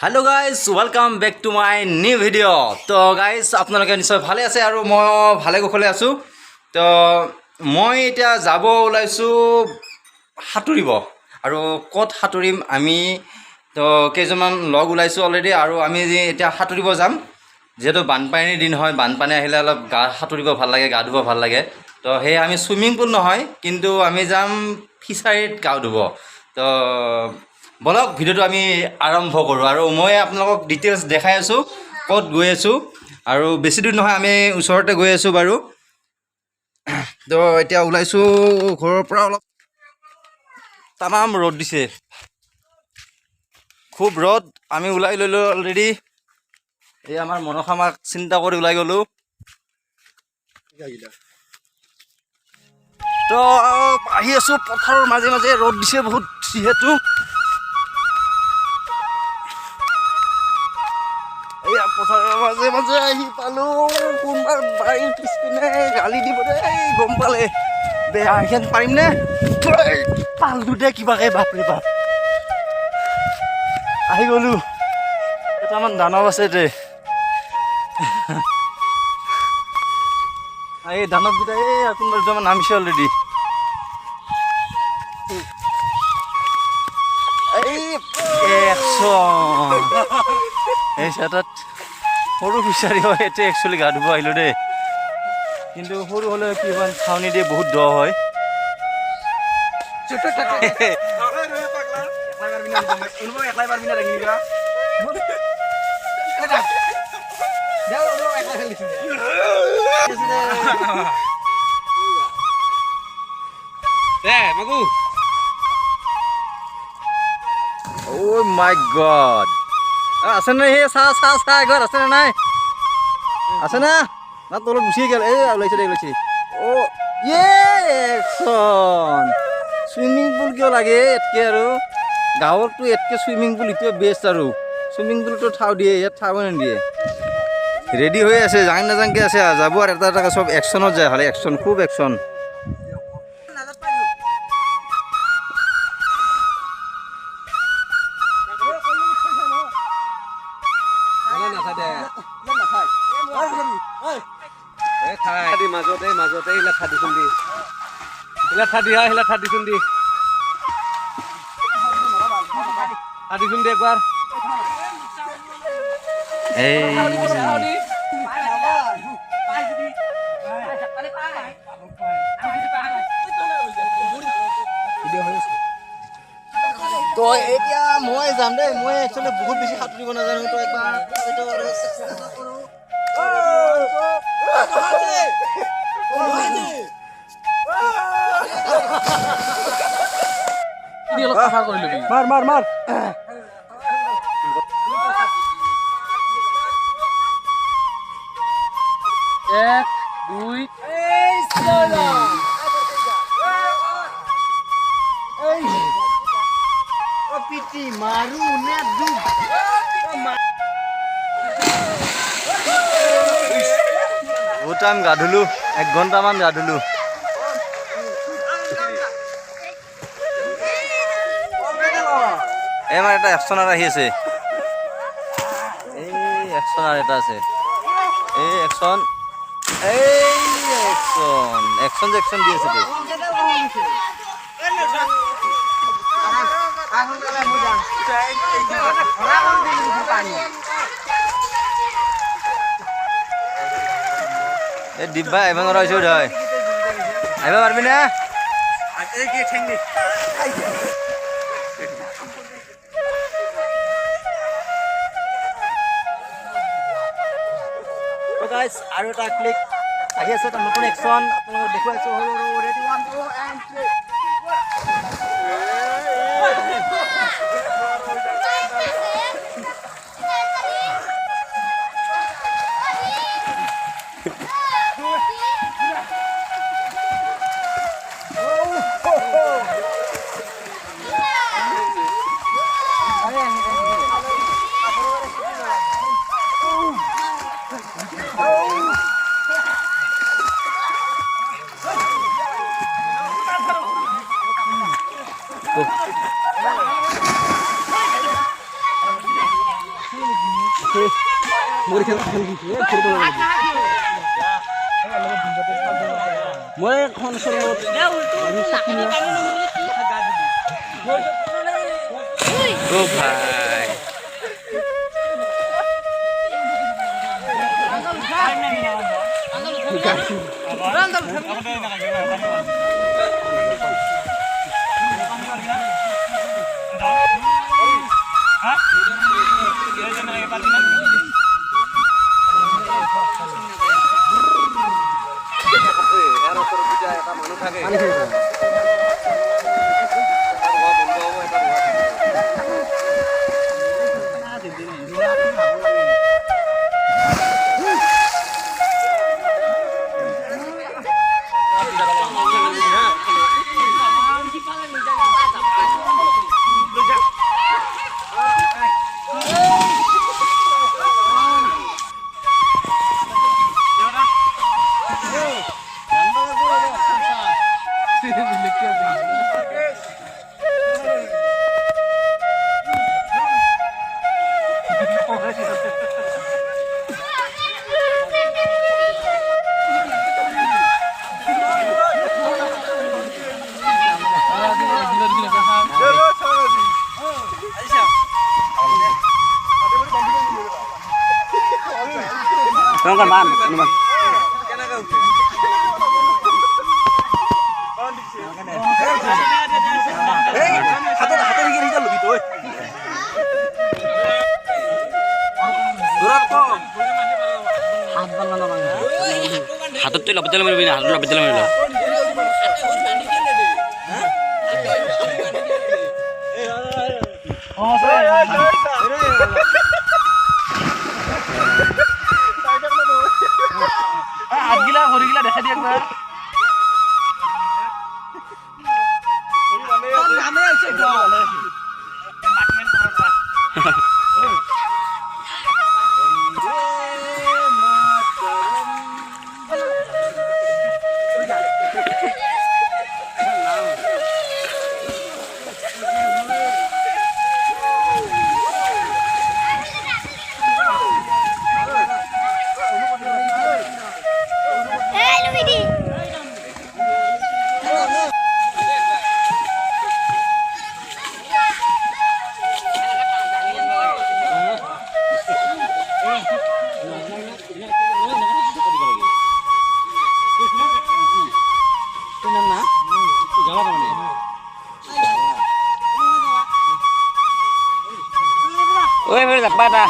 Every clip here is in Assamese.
Hello guys welcome back to my new video' তো গাইজ আপোনালোকে নিশ্চয় ভালে আছে আৰু মই ভালে কুশলে আছোঁ। তো মই এতিয়া যাব ওলাইছোঁ সাঁতুৰিব আৰু ক'ত সাঁতুৰিম আমি তো কেইজনমান লগ ওলাইছোঁ অলৰেডি আৰু আমি এতিয়া সাঁতুৰিব যাম। যিহেতু বানপানীৰ দিন হয়, বানপানী আহিলে অলপ গা সাঁতুৰিব ভাল লাগে, গা ধুব ভাল লাগে। তো সেয়ে আমি চুইমিং পুল নহয় কিন্তু আমি যাম ফিচাৰীত গা ধুব। তো বলক ভিডিঅ'টো আমি আৰম্ভ কৰোঁ আৰু মই আপোনালোকক ডিটেইলছ দেখাই আছোঁ ক'ত গৈ আছোঁ আৰু বেছি দূৰ নহয়, আমি ওচৰতে গৈ আছোঁ বাৰু। তো এতিয়া ওলাইছোঁ ঘৰৰ পৰা, অলপ তামাম ৰ'দ দিছে, খুব ৰ'দ। আমি ওলাই ল'লোঁ অলৰেডি। এই আমাৰ মনসা মাক চিন্তা কৰি ওলাই গ'লোঁ। তো আহি আছোঁ পথাৰৰ মাজে মাজে, ৰ'দ দিছে বহুত যিহেতু। এয়া পথাৰৰ মাজে মাজে আহি পালোঁ। কোনোবা বাৰীৰ পিছপিনে গালি দিব দেই, গম পালে বেয়া। এইখন পাৰিমনে? পালোঁ দে কিবাকে, বাপৰে বাপ। আহি গ'লোঁ। কেইটামান দানৱ আছে দে, এই দানৱকেইটা এই কোনোবা দুটামান নামিছে অলৰেডি। এই চাটাত সৰু ফিচাৰী হয়, এতিয়া একচুৱেলি গা ধুব আহিলোঁ দেই। কিন্তু সৰু হ'লেও কি ইমান ছাউনি দিয়ে, বহুত দ হয়। Oh my god. আছে নে সেই চাহ এঘৰ আছে নে নাই? আছে না? না তলত গুচি গ'ল। এই ওলাইছে দে, ওলাইছে। অ' একচন চুইমিং পুল কিয় লাগে এতকৈ? আৰু গাঁৱততো এতকৈ চুইমিং পুল এতিয়া বেষ্ট। আৰু চুইমিং পুলতো ঠাও দিয়ে, ইয়াত ঠাও নিদিয়ে। ৰেডি হৈ আছে, যাং নাযাংকৈ আছে, যাব আৰু এটা এটা চব একশ্যনত যায়। হ'লে একশ্যন, খুব একশ্যন। মাজতে এইবিলাক খাদিচোন দি, এইবিলাক খাদি হয়, সেইবিলাক খাদিচোন দি, খাদিচোন দি একবাৰ। তো এতিয়া মই যাম দেই। মই একচুৱেলি বহুত বেছি সাঁতুৰিব নাজানো, তো একবাৰ চেষ্টা কৰোঁ। মাৰ মাৰ মাৰ। এক দুই বহুত টাইম গা ধুলোঁ, 1 ঘণ্টামান গা ধুলোঁ। এই আমাৰ এটা একশ্যনাৰ আহি আছে, এই একশ্যনাৰ এটা আছে, এই একশ্যন, একশ্যন দি আছে দে। এই দিব্যা আহিব নোৱাৰা হৈছোঁ তই, আহিব পাৰিবি না? আৰু এটা ক্লিক আহি আছে, এটা নতুন একশ্যন আপোনালোকক দেখুৱাইছোঁ। Ready 1 2 and 3। মোৰ খেল ফুৰিব মই এখন ও ভাই মানুহ থাকে Tunggu kan, Bang. Hatot tuh lapet dalam ini, hatot lapet dalam ini. দেখা দিয়ে একবার Oi, boleh dapat dah.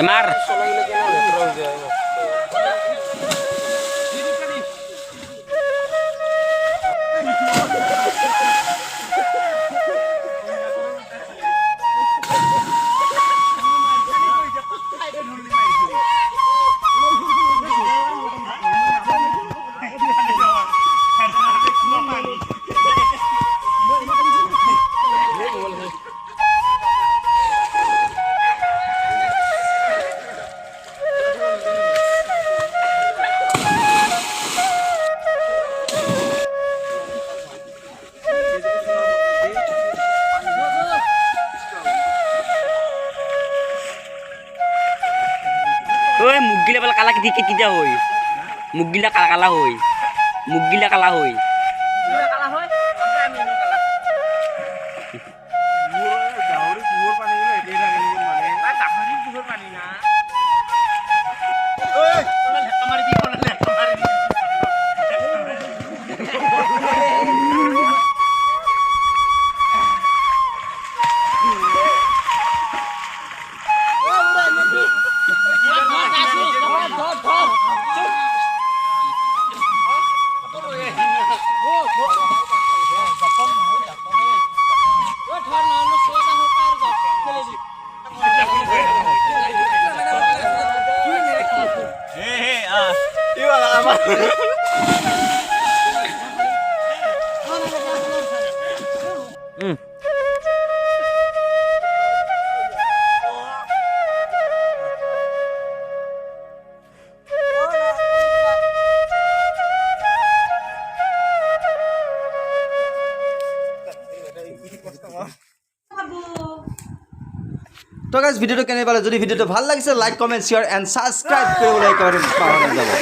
Emar. Oi, mugila bal kalah dikit kita hoy. Mugila kalah hoy. Mugila kalah hoy. Mugila kalah hoy. Sampai ami no kalah. Mur jauh puhur pani le dela gini mane. Ba dahari puhur pani na. Oi, kamari di kola le kamari di. তো গাইজ ভিডিঅ'টো কেনে পালে যদি ভিডিঅ'টো ভাল লাগিছে like comment share and subscribe কৰিবলৈ একেবাৰে পাহৰি নাযাব।